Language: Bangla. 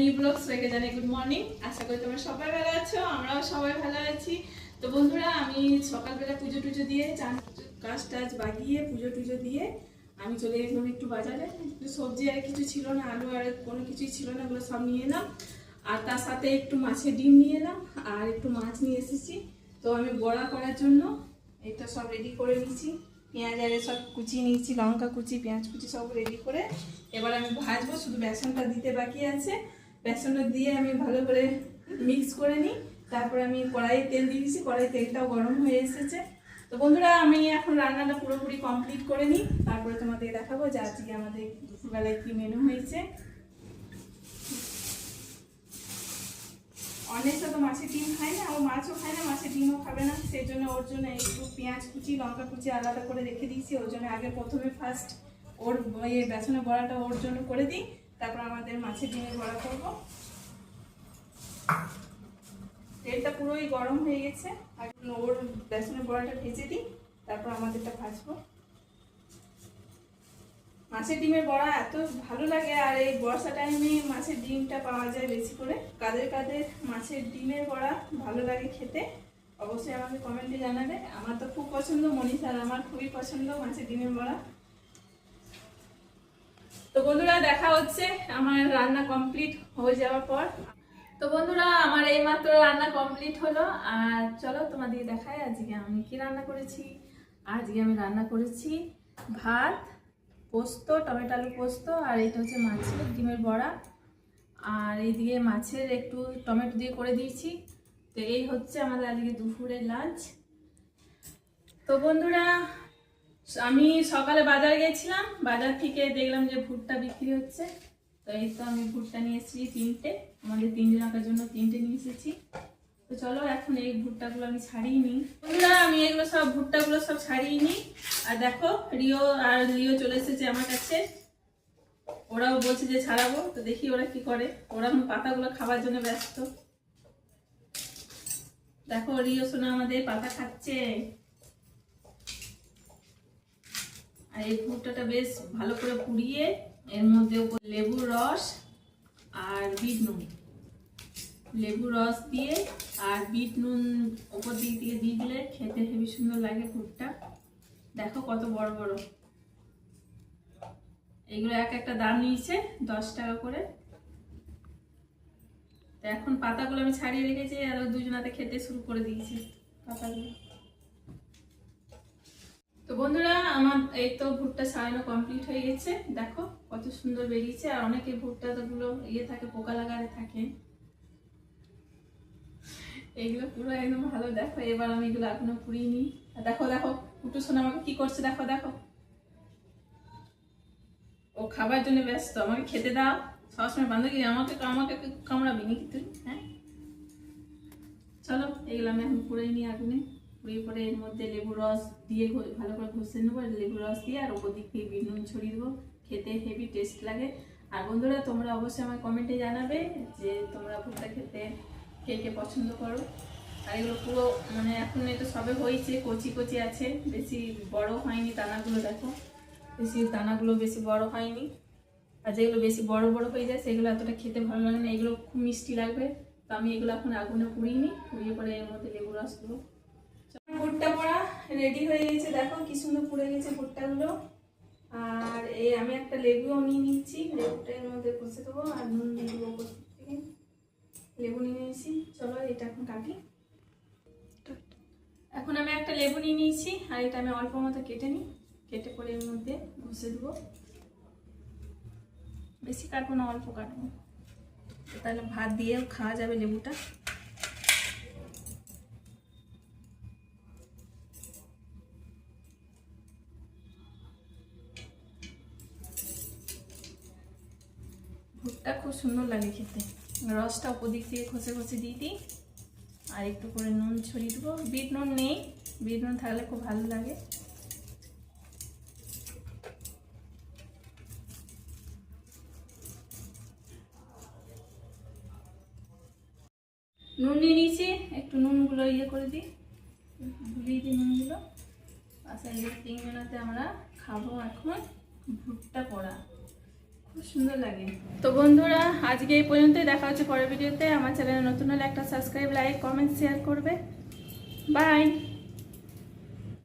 নিউ ব্লগ সবাইকে জানাই গুড মর্নিং। আশা করি তোমরা সবাই ভালো আছো, আমরাও সবাই ভালো আছি। তো বন্ধুরা, আমি সকালবেলা পুজো টুজো দিয়ে চান কাজ টাজ বাগিয়ে পুজো টুজো দিয়ে আমি চলে গেলাম একটু বাজারে। সবজি আর কিছু ছিল না, আলু আর কোনো কিছুই ছিল না, ওগুলো সব নিয়ে এলাম। আর তার সাথে একটু মাছের ডিম নিয়ে এলাম আর একটু মাছ নিয়ে এসেছি। তো আমি বড়া করার জন্য এটা সব রেডি করে নিয়েছি। পেঁয়াজ আর সব কুচিয়ে নিয়েছি, লঙ্কা কুচি, পেঁয়াজ কুচি সব রেডি করে এবার আমি ভাজবো। শুধু বেসনটা দিতে বাকি আছে, বেসনটা দিয়ে আমি ভালো করে মিক্স করে নিই। তারপরে আমি কড়াইয়ে তেল দিয়ে দিয়েছি, কড়াই তেলটাও গরম হয়ে এসেছে। তো বন্ধুরা, আমি এখন রান্নাটা পুরোপুরি কমপ্লিট করে নিই, তারপরে তোমাদের দেখাবো যে আজকে আমাদের দুপুরবেলায় কি মেনু হয়েছে। অনেকটা তো মাছের ডিম খায় না, ও মাছও খায় না, মাছের ডিমও খাবে না, সেই জন্য ওর জন্য একটু পেঁয়াজ কুচি, লঙ্কা কুচি আলাদা করে রেখে দিয়েছি। ওর জন্য আগে প্রথমে ফার্স্ট ওর বেসনের বড়াটা ওর জন্য করে দিই, তারপর আমাদের মাছের ডিমের বড়া করবো। তেলটা পুরোই গরম হয়ে গেছে, আর ওর বেসনের বড়াটা ভেজে দিই, তারপর আমাদেরটা ভাজবো। মাছের ডিমের বড়া এত ভালো লাগে, আর এই বর্ষা টাইমে মাছের ডিমটা পাওয়া যায় বেশি করে। কাদের কাদের মাছের ডিমের বড়া ভালো লাগে খেতে অবশ্যই আমাকে কমেন্টে জানাবে। আমার তো খুব পছন্দ, মনীষার আমার খুবই পছন্দ মাছের ডিমের বড়া। তো বন্ধুরা, দেখা হচ্ছে আমার রান্না কমপ্লিট হয়ে যাওয়ার পর। তো বন্ধুরা, আমার এই মাত্র রান্না কমপ্লিট হলো, আর চলো তোমাদের দেখাই আজকে আমি কি রান্না করেছি। আজকে আমি রান্না করেছি ভাত, পোস্ত, টমেটো আলু পোস্ত, আর এটা হচ্ছে মাছের ডিমের বড়া। আর এইদিকে মাছের একটু টমেটো দিয়ে করে দিয়েছি। তো এই হচ্ছে আমাদের আজকে দুপুরের লাঞ্চ। তো বন্ধুরা, আমি সকালে বাজারে গেছিলাম, বাজার থেকে দেখলাম যে ভুট্টা বিক্রি হচ্ছে। তো এই তো আমি ভুট্টা নিয়ে এসেছি তিনটে, আমাদের তিনজনের জন্য তিনটে নিয়ে এসেছি। তো চলো এখন এই ভুট্টাগুলো আমি ছাড়িয়ে নিই। বন্ধুরা, আমি এগুলো সব ভুট্টাগুলো সব ছাড়িয়ে নিই। আর দেখো, লিও চলে এসেছে আমার কাছে, ওরাও বলছে যে ছাড়াবো। তো দেখি ওরা কি করে, ওরা পাতাগুলো খাবার জন্য ব্যস্ত। দেখো, রিও সোনা আমাদের পাতা খাচ্ছে। আর এই ভুট্টাটা বেশ ভালো করে পুড়িয়ে এর মধ্যে লেবুর রস আর বিট নুন, লেবু রস দিয়ে আর বিট নুন ওপর দিক দিয়ে দিয়ে দিলে খেতে হেবি সুন্দর লাগে ভুট্টা। দেখো কত বড় বড়, এগুলো এক একটা দাম নিয়েছে 10 টাকা করে। তো এখন পাতাগুলো আমি ছাড়িয়ে রেখেছি, আর দুজনাতে খেতে শুরু করে দিয়েছি পাতাগুলো। তো বন্ধুরা, আমার এই তো ভুট্টা ছাড়ানো কমপ্লিট হয়ে গেছে। দেখো কত সুন্দর বেরিয়েছে, আর অনেকে ভুট্টাগুলো থাকে, পোকা লাগাতে থাকে, এইগুলো পুরো একদম ভালো। দেখো এবার আমি এগুলো এখনো পুড়িয়ে নিই। দেখো দেখো কুটু সোনা আমাকে কি করছে, দেখো দেখো, ও খাবার জন্য ব্যস্ত। আমাকে খেতে দাও, সবসময় বান্ধবী আমাকে আমাকে কামড়াবি নাকি তুই? হ্যাঁ, চলো এগুলো আমি এখন পুড়িয়ে নিই আগুনে। পুড়িয়ে পরে এর মধ্যে লেবু রস দিয়ে ভালো করে ঘষে নেবো, লেবু রস দিয়ে, আর ওপর দিক থেকে বিট নুন ছড়িয়ে দেবো। খেতে হেভি টেস্ট লাগে। আর বন্ধুরা, তোমরা অবশ্যই আমার কমেন্টে জানাবে যে তোমরা ভুট্টা খেতে কে কে পছন্দ করো। আর এগুলো পুরো এখন এটা সবে হয়েছে, কচি কচি আছে, বেশি বড় হয়নি দানাগুলো। দেখো দানাগুলো বেশি বড় হয়নি, আর যেগুলো বেশি বড় বড় হয়ে যায় সেগুলো এতটা খেতে ভালো লাগে না, এগুলো খুব মিষ্টি লাগবে। তো আমি এগুলো এখন আগুনে পুড়িয়ে নিই, পুড়িয়ে পরে এর মধ্যে লেবু রস দেবো। ভুট্টা পোড়া রেডি হয়ে গেছে, দেখো কি সুন্দর পুড়ে গেছে ভুট্টাগুলো। আর আমি একটা লেবুও নিয়ে নিচ্ছি, লেবুটা এর মধ্যে ঘষে দেবো আর নুন দিয়ে দেবো উপর থেকে। লেবু নিয়ে নিয়েছি, চলো এটা এখন কাটি। এখন আমি একটা লেবু নিয়ে নিয়েছি, আর এটা আমি অল্প মতো কেটে নিই, কেটে পরে এর মধ্যে ঘষে দেবো। বেশি কাটবো না, অল্প কাটবো, তাহলে ভাত দিয়েও খাওয়া যাবে লেবুটা। ভুট্টা খুব সুন্দর লাগে খেতে। রসটা উপর দিক থেকে ঘষে ঘষে দিয়ে দিই, আর একটু করে নুন ছড়িয়ে দেবো। বিট নুন নেই, বিট নুন থাকলে খুব ভালো লাগে। নুন নিয়ে নিয়েছি, একটু নুনগুলো করে দিই, ভুলিয়ে দিই নুনগুলো। আচ্ছা, এই তিনজনাতে আমরা খাবো এখন ভুট্টা পোড়া। খুব সুন্দর লাগে। তো বন্ধুরা আজকে এই পর্যন্তই, দেখা হচ্ছে পরের ভিডিওতে। আমার চ্যানেলে নতুন হলে একটা সাবস্ক্রাইব, লাইক, কমেন্ট, শেয়ার করবে। বাই।